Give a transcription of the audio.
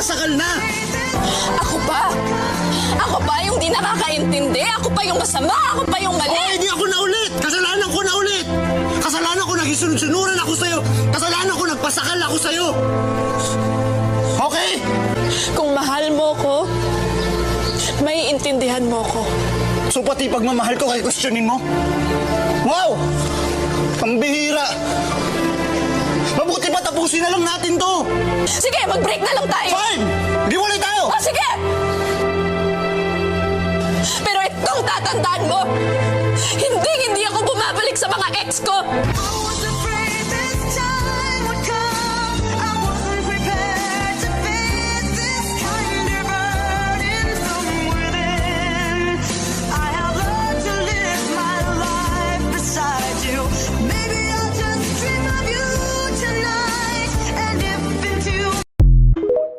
nakasakal na! Ako pa? Ako pa yung di nakakaintindi? Ako pa yung masama? Ako pa yung mali? Oh, hindi ako na ulit! Kasalanan ko na ulit! Kasalanan ko nakisunod-sunuran ako sa'yo! Kasalanan ko nagpasakal ako sa'yo! Okay? Kung mahal mo ko, may intindihan mo ko. So pati pagmamahal ko kay questionin mo? Wow! Ang bihira! Mabuti pa tapusin na lang natin to! Sige, mag-break na lang tayo!